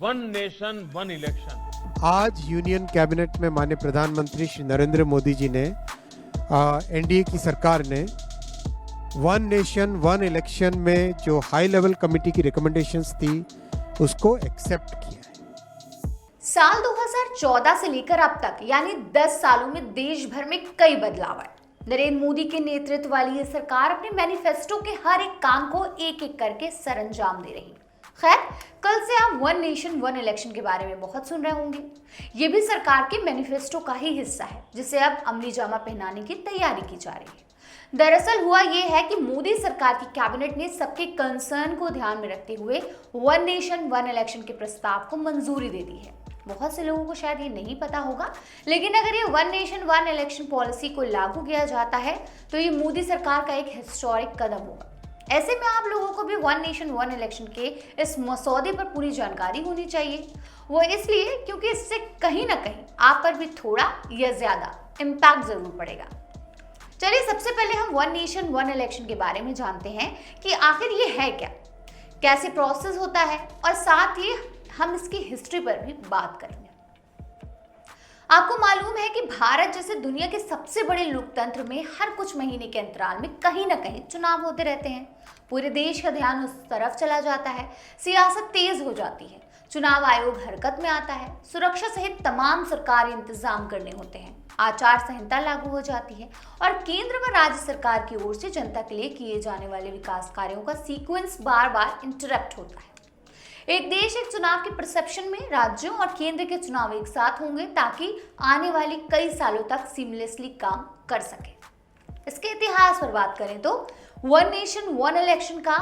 One nation one election. आज union cabinet में माननीय प्रधानमंत्री श्री नरेंद्र मोदी जी ने एनडीए की सरकार ने वन नेशन वन इलेक्शन में जो हाई लेवल कमेटी की रिकमेंडेशंस थी उसको एक्सेप्ट किया है। साल 2014 से लेकर अब तक यानी 10 सालों में देश भर में कई बदलाव आए। नरेंद्र मोदी के नेतृत्व वाली ये सरकार अपने मैनिफेस्टो के हर एक काम को एक एक करके सरअंजाम दे रही। खैर, कल से आप वन नेशन वन इलेक्शन के बारे में बहुत सुन रहे होंगे। ये भी सरकार के मैनिफेस्टो का ही हिस्सा है जिसे अब अमली जामा पहनाने की तैयारी की जा रही है। दरअसल हुआ ये है कि मोदी सरकार की कैबिनेट ने सबके कंसर्न को ध्यान में रखते हुए वन नेशन वन इलेक्शन के प्रस्ताव को मंजूरी दे दी है। बहुत से लोगों को शायद ये नहीं पता होगा, लेकिन अगर ये one nation one election policy को लागू किया जाता है तो ये मोदी सरकार का एक हिस्टोरिक कदम होगा। ऐसे में आप लोगों को भी वन नेशन वन इलेक्शन के इस मसौदे पर पूरी जानकारी होनी चाहिए। वो इसलिए क्योंकि इससे कहीं ना कहीं आप पर भी थोड़ा या ज्यादा इम्पैक्ट जरूर पड़ेगा। चलिए सबसे पहले हम वन नेशन वन इलेक्शन के बारे में जानते हैं कि आखिर ये है क्या, कैसे प्रोसेस होता है, और साथ ही हम इसकी हिस्ट्री पर भी बात करेंगे। आपको मालूम है कि भारत जैसे दुनिया के सबसे बड़े लोकतंत्र में हर कुछ महीने के अंतराल में कहीं ना कहीं चुनाव होते रहते हैं। पूरे देश का ध्यान उस तरफ चला जाता है, सियासत तेज हो जाती है, चुनाव आयोग हरकत में आता है, सुरक्षा सहित तमाम सरकारी इंतजाम करने होते हैं, आचार संहिता लागू हो जाती है और केंद्र व राज्य सरकार की ओर से जनता के लिए किए जाने वाले विकास कार्यों का सीक्वेंस बार बार इंटरप्ट होता है। एक देश एक चुनाव के परसेप्शन में राज्यों और केंद्र के चुनाव एक साथ होंगे ताकि आने वाली कई सालों तक सीमलेसली काम कर सके। इसके इतिहास पर बात करें तो वन नेशन वन इलेक्शन का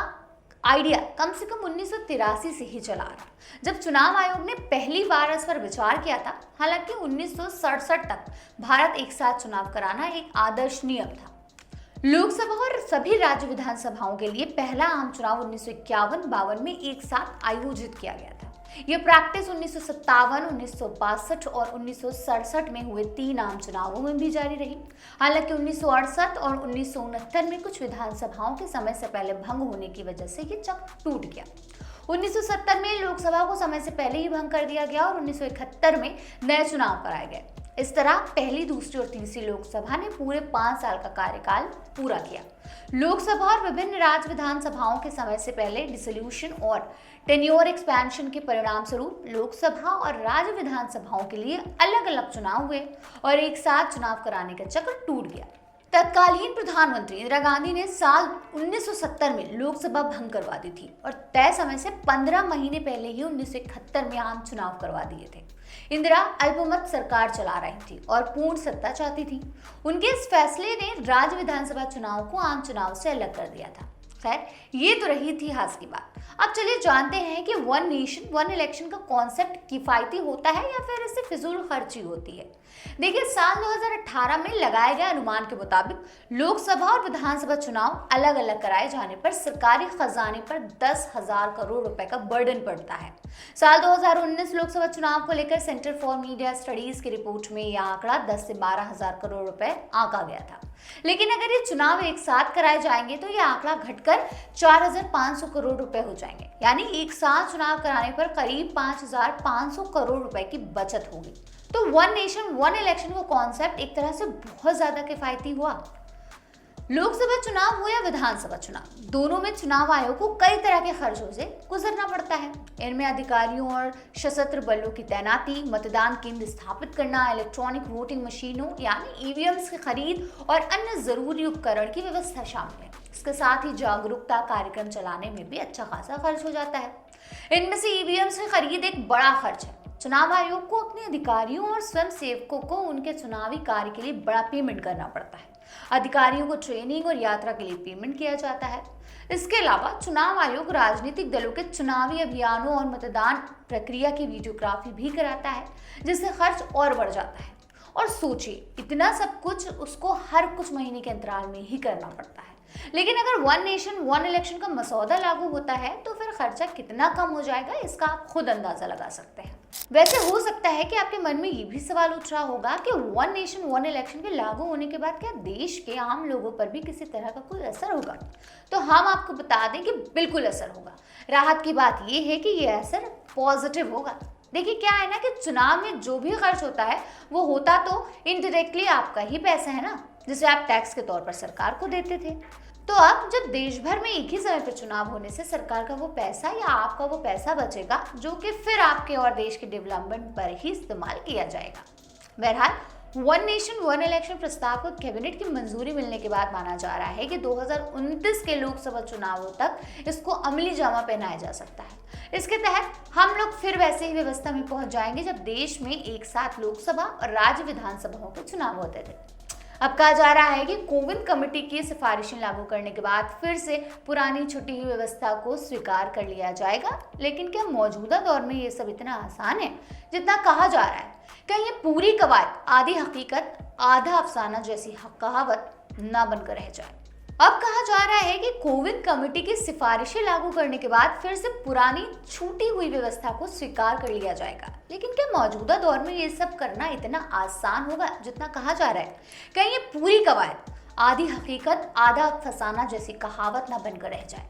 आइडिया कम से कम 1983 से ही चला रहा, जब चुनाव आयोग ने पहली बार इस पर विचार किया था। हालांकि 1967 तक भारत एक साथ चुनाव कराना एक आदर्श नियम था। लोकसभा और सभी राज्य विधानसभाओं के लिए पहला आम चुनाव 1951-52 में एक साथ आयोजित किया गया था। यह प्रैक्टिस 1957, 1962 और 1967 में हुए 3 आम चुनावों में भी जारी रही। हालांकि 1968 और 1969 में कुछ विधानसभाओं के समय से पहले भंग होने की वजह से ये चक्र टूट गया। 1970 में लोकसभा को समय से पहले ही भंग कर दिया गया और 1971 में नए चुनाव कराए गए। इस तरह पहली, दूसरी और तीसरी लोकसभा ने पूरे 5 साल का कार्यकाल पूरा किया। लोकसभा और विभिन्न राज्य विधानसभाओं के समय से पहले डिसोल्यूशन और टेन्योर एक्सपेंशन के परिणाम स्वरूप लोकसभा और राज्य विधानसभाओं के लिए अलग अलग चुनाव हुए और एक साथ चुनाव कराने का चक्र टूट गया। तत्कालीन प्रधानमंत्री इंदिरा गांधी ने साल 1970 में लोकसभा भंग करवा दी थी और तय समय से 15 महीने पहले ही 1971 में आम चुनाव करवा दिए थे। इंदिरा अल्पमत सरकार चला रही थी और पूर्ण सत्ता चाहती थी। उनके इस फैसले ने राज्य विधानसभा चुनाव को आम चुनाव से अलग कर दिया था। खैर, ये तो रही इतिहास की बात। अब चलिए जानते हैं कि वन नेशन वन इलेक्शन का कॉन्सेप्ट किफायती होता है या फिर इससे फिजूल खर्ची होती है। देखिए, साल 2018 में लगाए गए अनुमान के मुताबिक लोकसभा और विधानसभा चुनाव अलग अलग कराए जाने पर सरकारी खजाने पर 10,000 करोड़ रुपए का बर्डन पड़ता है। साल 2019 लोकसभा चुनाव को लेकर सेंटर फॉर मीडिया स्टडीज की रिपोर्ट में यह आंकड़ा 10 से 12,000 करोड़ रुपए आंका गया था। लेकिन अगर ये चुनाव एक साथ कराए जाएंगे तो यह आंकड़ा घटकर 4,500 करोड़ रुपए हो जाएंगे, यानी एक साथ चुनाव कराने पर करीब 5,500 करोड़ रुपए की बचत होगी। तो वन नेशन वन इलेक्शन का कॉन्सेप्ट एक तरह से बहुत ज्यादा किफायती हुआ। लोकसभा चुनाव हो या विधानसभा चुनाव, दोनों में चुनाव आयोग को कई तरह के खर्चों से गुजरना पड़ता है। इनमें अधिकारियों और सशस्त्र बलों की तैनाती, मतदान केंद्र स्थापित करना, इलेक्ट्रॉनिक वोटिंग मशीनों यानी ईवीएम्स की खरीद और अन्य जरूरी उपकरण की व्यवस्था शामिल है। इसके साथ ही जागरूकता कार्यक्रम चलाने में भी अच्छा खासा खर्च हो जाता है। इनमें से ईवीएम्स की खरीद एक बड़ा खर्च है। चुनाव आयोग को अपने अधिकारियों और स्वयं सेवकों को उनके चुनावी कार्य के लिए बड़ा पेमेंट करना पड़ता है। अधिकारियों को ट्रेनिंग और यात्रा के लिए पेमेंट किया जाता है। इसके अलावा चुनाव आयोग राजनीतिक दलों के चुनावी अभियानों और मतदान प्रक्रिया की वीडियोग्राफी भी कराता है, जिससे खर्च और बढ़ जाता है। और सोचिए, इतना सब कुछ उसको हर कुछ महीने के अंतराल में ही करना पड़ता है। लेकिन अगर वन नेशन वन इलेक्शन का मसौदा लागू होता है तो फिर खर्चा कितना कम हो जाएगा, इसका आप खुद अंदाजा लगा सकते हैं। वैसे हो सकता है कि आपके मन में ये भी सवाल उठ रहा होगा कि वन नेशन वन इलेक्शन के लागू होने के बाद क्या देश के आम लोगों पर भी किसी तरह का कोई असर होगा? तो हम आपको बता दें कि बिल्कुल असर होगा। राहत की बात यह है कि यह असर पॉजिटिव होगा। देखिए क्या है ना कि चुनाव में जो भी खर्च होता है वो होता तो इनडायरेक्टली आपका ही पैसा है ना, जिसे आप टैक्स के तौर पर सरकार को देते थे। तो अब जब देश भर में एक ही समय पर चुनाव होने से सरकार का वो पैसा या आपका वो पैसा बचेगा जो कि फिर आपके और देश के डेवलपमेंट पर ही इस्तेमाल किया जाएगा। बहरहाल वन नेशन वन इलेक्शन प्रस्ताव को कैबिनेट की मंजूरी मिलने के बाद माना जा रहा है कि 2029 के लोकसभा चुनावों तक इसको अमली जामा पहनाया जा सकता है। इसके तहत हम लोग फिर वैसे ही व्यवस्था में पहुंच जाएंगे जब देश में एक साथ लोकसभा और राज्य विधानसभाओं के चुनाव होते थे। अब कहा जा रहा है कि कोविंद कमेटी की सिफारिशें लागू करने के बाद फिर से पुरानी छुट्टी हुई व्यवस्था को स्वीकार कर लिया जाएगा। लेकिन क्या मौजूदा दौर में ये सब इतना आसान है जितना कहा जा रहा है? कहीं ये पूरी कवायद आधी हकीकत आधा अफसाना जैसी कहावत ना बनकर रह जाए? अब कहा जा रहा है कि कोविंद कमेटी की सिफारिशें लागू करने के बाद फिर से पुरानी छूटी हुई व्यवस्था को स्वीकार कर लिया जाएगा। लेकिन क्या मौजूदा दौर में ये सब करना इतना आसान होगा जितना कहा जा रहा है? कहीं ये पूरी कवायद आधी हकीकत आधा फसाना जैसी कहावत ना बनकर रह जाए?